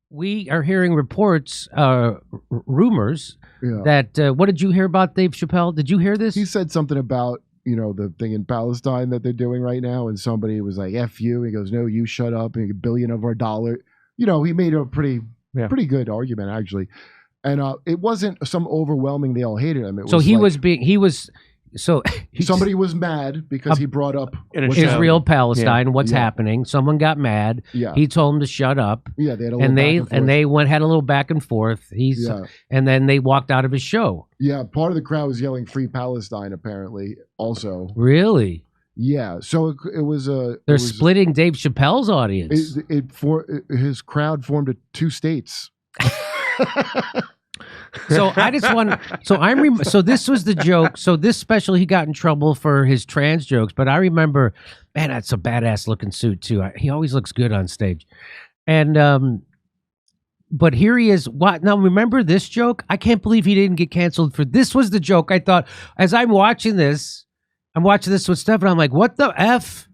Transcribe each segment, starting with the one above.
we are hearing reports, rumors Yeah. that. What did you hear about Dave Chappelle? Did you hear this? He said something about, the thing in Palestine that they're doing right now, and somebody was like, F you. He goes, no, you shut up, and $1 billion of our dollar. He made a pretty good argument, actually. And it wasn't some overwhelming, they all hated him. It so was he like, was being, he was, so somebody was mad because he brought up Israel, Palestine, what's happening. Someone got mad. Yeah. He told him to shut up. Yeah, they had a little and back and they forth. had a little back and forth. And then they walked out of his show. Yeah, part of the crowd was yelling "Free Palestine," apparently. Also, really. Yeah, so it was They're splitting Dave Chappelle's audience. His crowd formed two states. So I just want. So this was the joke. So this special, he got in trouble for his trans jokes, but I remember, man, that's a badass looking suit too. He always looks good on stage, and but here he is. What now? Remember this joke? I can't believe he didn't get canceled for this. Was the joke? I thought as I'm watching this with Steph, and I'm like, what the f?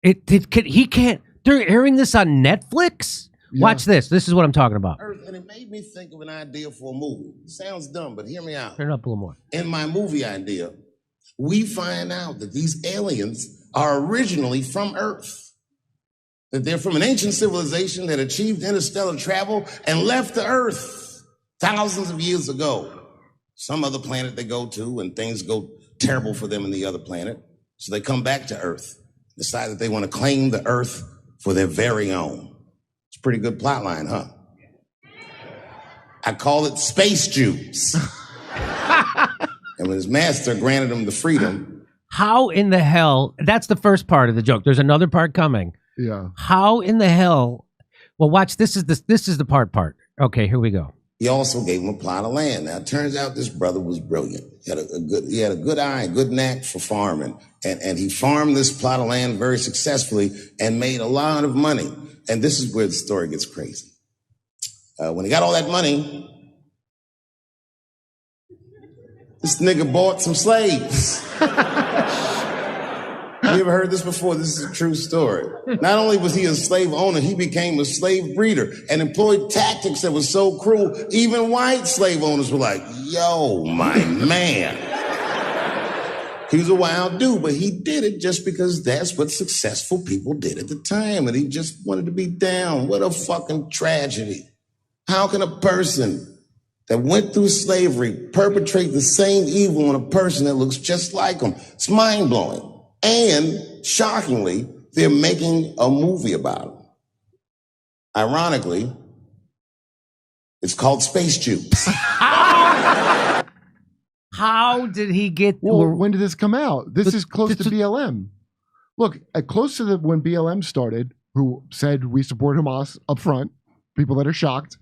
He can't. They're airing this on Netflix. Yeah. Watch this. This is what I'm talking about. And it made me think of an idea for a movie. It sounds dumb, but hear me out. Turn it up a little more. In my movie idea, we find out that these aliens are originally from Earth. That they're from an ancient civilization that achieved interstellar travel and left the Earth thousands of years ago. Some other planet they go to and things go terrible for them in the other planet. So they come back to Earth, decide that they want to claim the Earth for their very own. Pretty good plot line, huh? I call it Space Jews. And when his master granted him the freedom. How in the hell? That's the first part of the joke. There's another part coming. Yeah. How in the hell? Well, watch. This is the part. Okay, here we go. He also gave him a plot of land. Now, it turns out this brother was brilliant. He had a good eye, a good knack for farming. And he farmed this plot of land very successfully and made a lot of money. And this is where the story gets crazy. When he got all that money, this nigga bought some slaves. You ever heard this before? This is a true story. Not only was he a slave owner, he became a slave breeder and employed tactics that were so cruel, even white slave owners were like, yo, my man. He was a wild dude, but he did it just because that's what successful people did at the time, and he just wanted to be down. What a fucking tragedy. How can a person that went through slavery perpetrate the same evil on a person that looks just like him? It's mind-blowing. And, shockingly, they're making a movie about him. Ironically, it's called Space Jews. How did he get? Well, when did this come out? This is close to BLM. Look, close to when BLM started, who said we support Hamas up front, people that are shocked.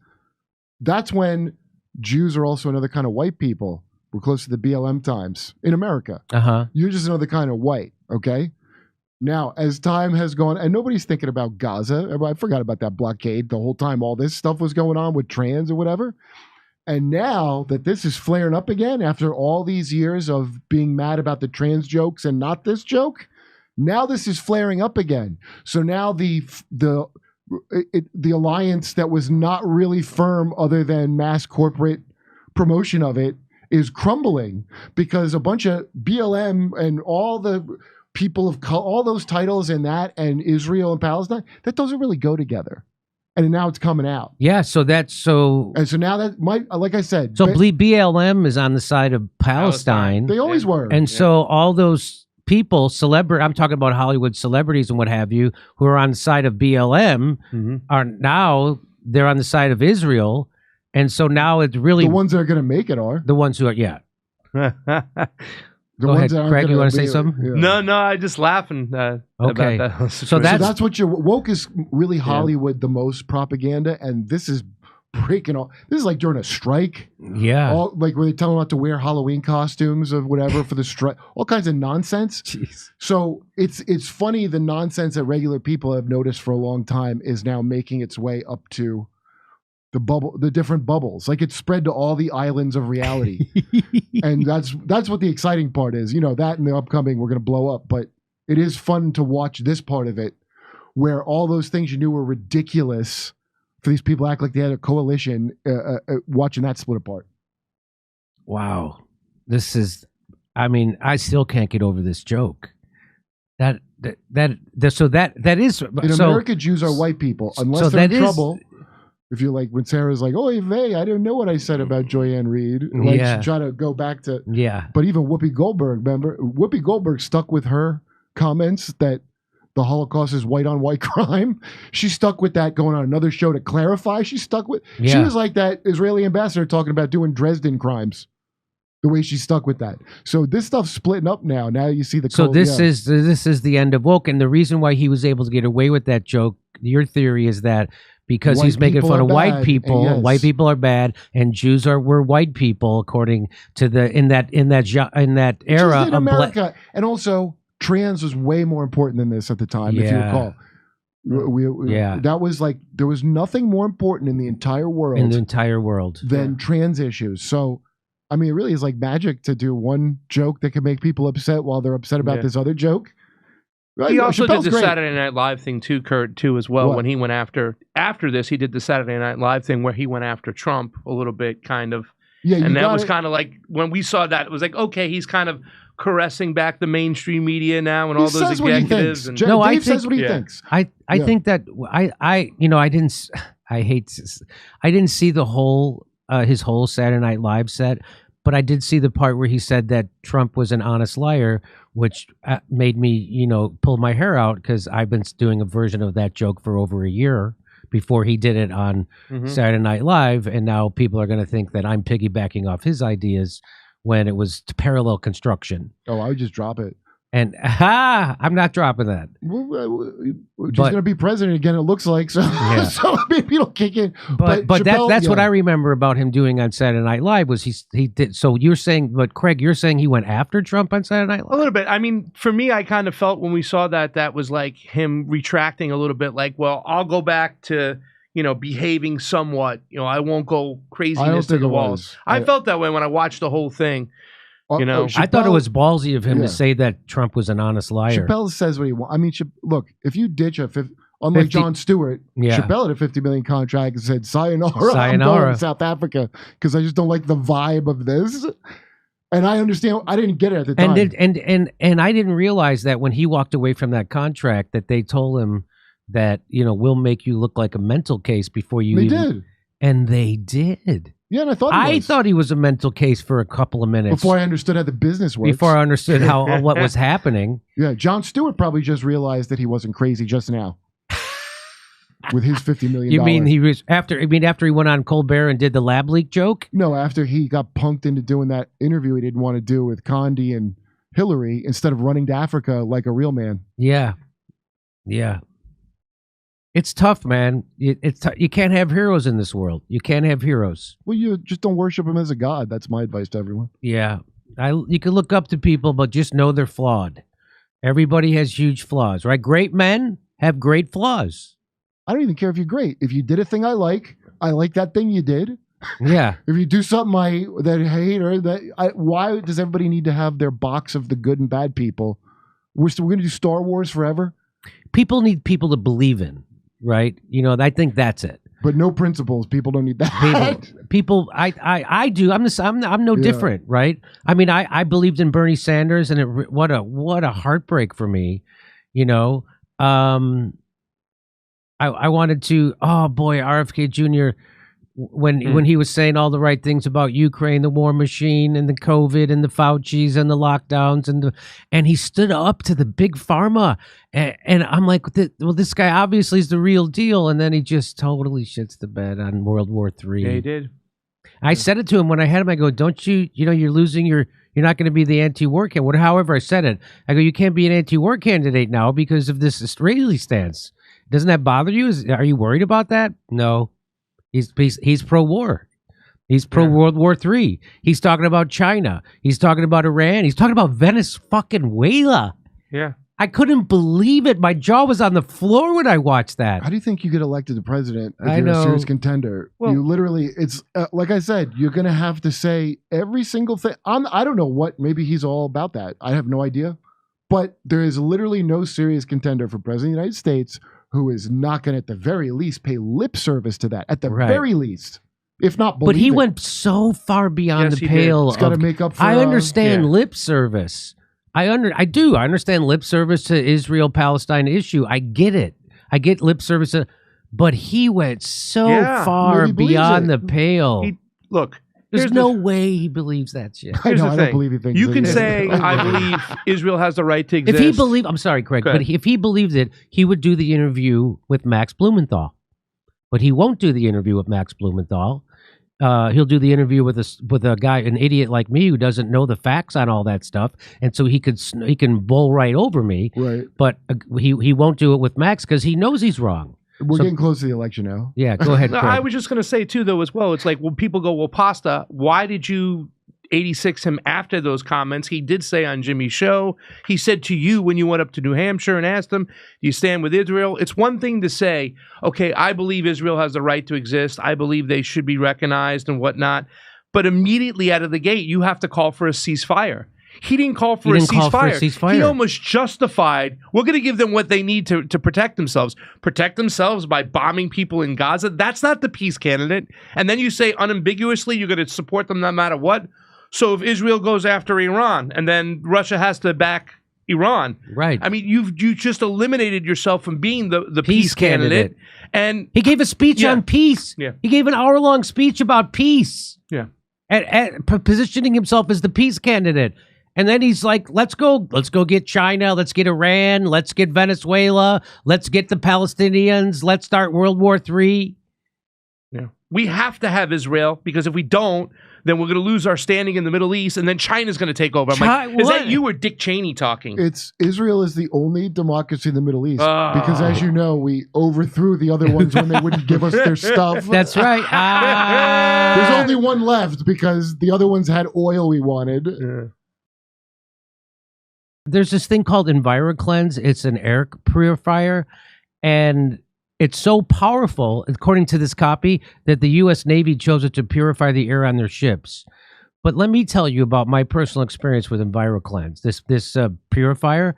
That's when Jews are also another kind of white people. We're close to the BLM times in America. You're just another kind of white, okay? Now, as time has gone, and nobody's thinking about Gaza. Everybody forgot about that blockade the whole time all this stuff was going on with trans or whatever. And now that this is flaring up again after all these years of being mad about the trans jokes and not this joke, now this is flaring up again. So now the alliance that was not really firm other than mass corporate promotion of it is crumbling because a bunch of BLM and all the people of all those titles and that and Israel and Palestine, that doesn't really go together. And now it's coming out. Yeah, so that's so. And so now that might, like I said. So BLM is on the side of Palestine. They always were. And so all those people, I'm talking about Hollywood celebrities and what have you, who are on the side of BLM, are now, they're on the side of Israel. And so now it's really. The ones that are going to make it are. The ones who are, yeah. Go ahead, Craig. You want to say something? Yeah. No, I just laughing okay. about that. So that's what your woke is really Hollywood, the most propaganda, and this is breaking all. This is like during a strike. Yeah. Like where they tell them not to wear Halloween costumes or whatever for the strike. All kinds of nonsense. Jeez. So it's funny the nonsense that regular people have noticed for a long time is now making its way up to the different bubbles. Like it's spread to all the islands of reality. And that's what the exciting part is. That in the upcoming we're going to blow up, but it is fun to watch this part of it where all those things you knew were ridiculous for these people to act like they had a coalition watching that split apart. Wow. This is, I mean, I still can't get over this joke. That is In so, America, Jews are white people unless so they're in that is- trouble. If you're like when Sarah's like, "Oh, hey, I didn't know what I said about Joyanne Reed," like Yeah. she try to go back to. yeah. But even Whoopi Goldberg, remember, Whoopi Goldberg stuck with her comments that the Holocaust is white on white crime. She stuck with that going on another show to clarify. She stuck with. She Yeah. was like that Israeli ambassador talking about doing Dresden crimes. The way she stuck with that. So this stuff's splitting up now. Now you see the. So this is the end of woke, and the reason why he was able to get away with that joke. Your theory is that because White he's making people fun are of white bad, people, and yes. white people are bad, and Jews were white people according to the in that era in of America, and also trans was way more important than this at the time. If you Yeah. recall, Yeah. that was like there was nothing more important in the entire world in the entire world. than trans issues. So, I mean, it really is like magic to do one joke that can make people upset while they're upset about Yeah. this other joke. He also Chappelle's did the great. Saturday Night Live thing too, Kurt, too, as well. What? When he went after this, he did the Saturday Night Live thing where he went after Trump a little bit, kind of. Yeah, you And that got was it. kind of like when we saw that, it was like, okay, he's kind of caressing back the mainstream media now and He all those says what he executives. thinks. And No, I Dave says think- what he Yeah. thinks. I Yeah. think that I didn't see the whole his whole Saturday Night Live set, but I did see the part where he said that Trump was an honest liar, which made me pull my hair out because I've been doing a version of that joke for over a year before he did it on Mhm. Saturday Night Live, and now people are going to think that I'm piggybacking off his ideas when it was parallel construction. Oh, I would just drop it. And I'm not dropping that. Well, she's But- going to be president again. It looks like so. Yeah. So maybe it'll kick in. But Chappelle, that's what yeah. I remember about him doing on Saturday Night Live was he did. So you're saying, but Craig, you're saying he went after Trump on Saturday Night A Live? little bit. I mean, for me, I kind of felt when we saw that was like him retracting a little bit. Like, well, I'll go back to behaving somewhat. I won't go I don't craziness to think the it walls. was. I felt that way when I watched the whole thing. I thought it was ballsy of him Yeah. to say that Trump was an honest liar. Chappelle says what he wants. I mean, look, if you ditch unlike 50 Jon Stewart, Yeah. Chappelle had a $50 million contract and said, sayonara, I'm Sayonara. going to South Africa because I just don't like the vibe of this. And I understand. I didn't get it at the time. And I didn't realize that when he walked away from that contract that they told him that we'll make you look like a mental case before you they even. did. And they did. Yeah, and I thought He was a mental case for a couple of minutes before I understood how the business works. before I understood what was happening. Yeah, Jon Stewart probably just realized that he wasn't crazy just now with his $50 million. You mean he was after he went on Colbert and did the lab leak joke? No, after he got punked into doing that interview he didn't want to do with Condi and Hillary instead of running to Africa like a real man. Yeah. Yeah. It's tough, man. You can't have heroes in this world. You can't have heroes. Well, you just don't worship him as a god. That's my advice to everyone. Yeah. You can look up to people, but just know they're flawed. Everybody has huge flaws, right? Great men have great flaws. I don't even care if you're great. If you did a thing I like that thing you did. Yeah. If you do something that I hate why does everybody need to have their box of the good and bad people? We're going to do Star Wars forever? People need people to believe in. Right, I think that's it. But no principles. People don't need that. People, I do. I'm no Yeah. different, right? I mean, I believed in Bernie Sanders, and what a heartbreak for me, I wanted to. Oh boy, RFK Jr. When he was saying all the right things about Ukraine, the war machine, and the COVID, and the Faucis, and the lockdowns, and he stood up to the big pharma, and I'm like, well, this guy obviously is the real deal, and then he just totally shits the bed on World War III. Yeah, he did. I said it to him when I had him. I go, don't you? You're losing you're not going to be the anti-war candidate. However I said it, I go, you can't be an anti-war candidate now because of this Israeli stance. Doesn't that bother you? Are you worried about that? No. He's pro-war. He's pro-World War III. He's talking about China. He's talking about Iran. He's talking about Venezuela. Yeah. I couldn't believe it. My jaw was on the floor when I watched that. How do you think you get elected to president if I you're know. a serious contender? Well- You literally, it's like I said, you're going to have to say every single thing. I don't know what, maybe he's all about that. I have no idea. But there is literally no serious contender for president of the United States who is not going to, at the very least, pay lip service to that. At the Right. very least, if not believe But he it. went so far beyond Yes, the he did. pale. He's got to of- make up for. I understand yeah. lip service. I understand lip service to Israel-Palestine issue. I get it. I get lip service, but he went so Yeah. far Maybe he believes beyond it. the pale. Look, There's here's no the- way he believes that shit. I Here's know. the I don't thing. believe he thinks You that can he is. say, I believe Israel has the right to If exist. he believed, I'm sorry, Craig, Go but ahead. if he believed it, he would do the interview with Max Blumenthal. But he won't do the interview with Max Blumenthal. He'll do the interview with a guy, an idiot like me, who doesn't know the facts on all that stuff, and so he can bull right over me. Right. But he won't do it with Max because he knows he's wrong. We're So- getting close to the election now. Yeah, go ahead, No, Craig. I was just going to say, too, though, as well, it's like when people go, well, Pasta, why did you 86 him after those comments? He did say on Jimmy's show, he said to you when you went up to New Hampshire and asked him, do you stand with Israel? It's one thing to say, okay, I believe Israel has the right to exist. I believe they should be recognized and whatnot. But immediately out of the gate, you have to call for a ceasefire. He didn't call for, He a, didn't call for a ceasefire. ceasefire. He almost justified, we're going to give them what they need to protect themselves. Protect themselves by bombing people in Gaza. That's not the peace candidate. And then you say unambiguously you're going to support them no matter what. So if Israel goes after Iran and then Russia has to back Iran, Right. I mean, you just eliminated yourself from being the peace candidate. And He gave a speech Yeah. on peace. Yeah. He gave an hour-long speech about peace. Yeah. At positioning himself as the peace candidate. And then he's like, let's go get China, let's get Iran, let's get Venezuela, let's get the Palestinians, let's start World War III. yeah, we have to have Israel because if we don't, then we're going to lose our standing in the Middle East, and then China's going to take over. I'm like, is What? that you or Dick Cheney talking? It's Israel is the only democracy in the Middle East Oh. because, as you know, we overthrew the other ones when they wouldn't give us their stuff. That's right. There's only one left because the other ones had oil we wanted. Yeah. There's this thing called EnviroCleanse. It's an air purifier, and it's so powerful, according to this copy, that the U.S. Navy chose it to purify the air on their ships. But let me tell you about my personal experience with EnviroCleanse, this purifier.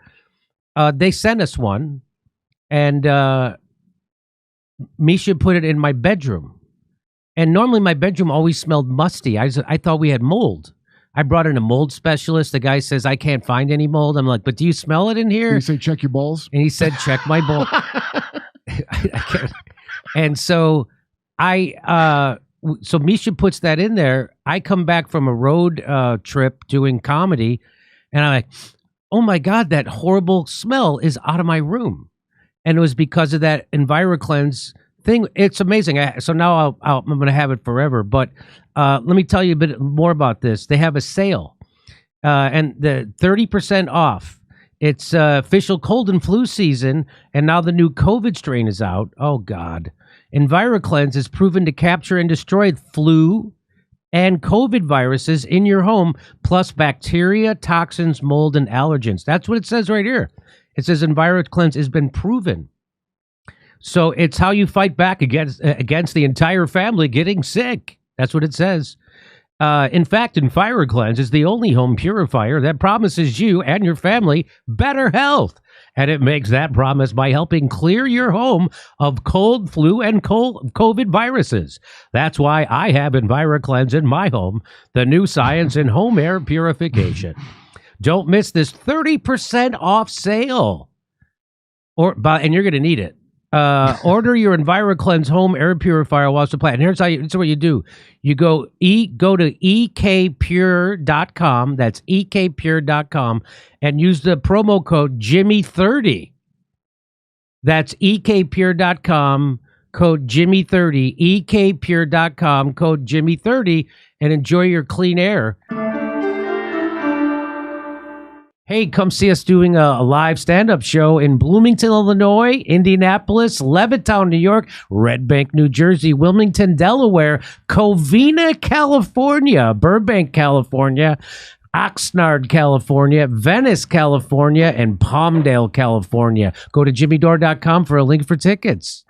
They sent us one, and Misha put it in my bedroom. And normally my bedroom always smelled musty. I thought we had mold. I brought in a mold specialist. The guy says, I can't find any mold. I'm like, but do you smell it in here? You say check your balls. And he said, check my bowl. And so so Misha puts that in there. I come back from a road trip doing comedy, and I'm like, oh my God, that horrible smell is out of my room. And it was because of that EnviroCleanse thing. It's amazing. So now I'm going to have it forever. But let me tell you a bit more about this. They have a sale, and the 30% off. It's official cold and flu season, and now the new COVID strain is out. Oh, God. EnviroCleanse is proven to capture and destroy flu and COVID viruses in your home, plus bacteria, toxins, mold, and allergens. That's what it says right here. It says EnviroCleanse has been proven. So it's how you fight back against the entire family getting sick. That's what it says. In fact, EnviroCleanse is the only home purifier that promises you and your family better health. And it makes that promise by helping clear your home of cold, flu, and COVID viruses. That's why I have EnviroCleanse in my home, the new science in home air purification. Don't miss this 30% off sale. And you're going to need it. Order your EnviroCleanse home air purifier while supply. And here's what you do. You go to ekpure.com. That's ekpure.com, and use the promo code Jimmy30. That's ekpure.com, code Jimmy30. ekpure.com, code Jimmy30, and enjoy your clean air. Hey, come see us doing a live stand-up show in Bloomington, Illinois, Indianapolis, Levittown, New York, Red Bank, New Jersey, Wilmington, Delaware, Covina, California, Burbank, California, Oxnard, California, Venice, California, and Palmdale, California. Go to jimmydore.com for a link for tickets.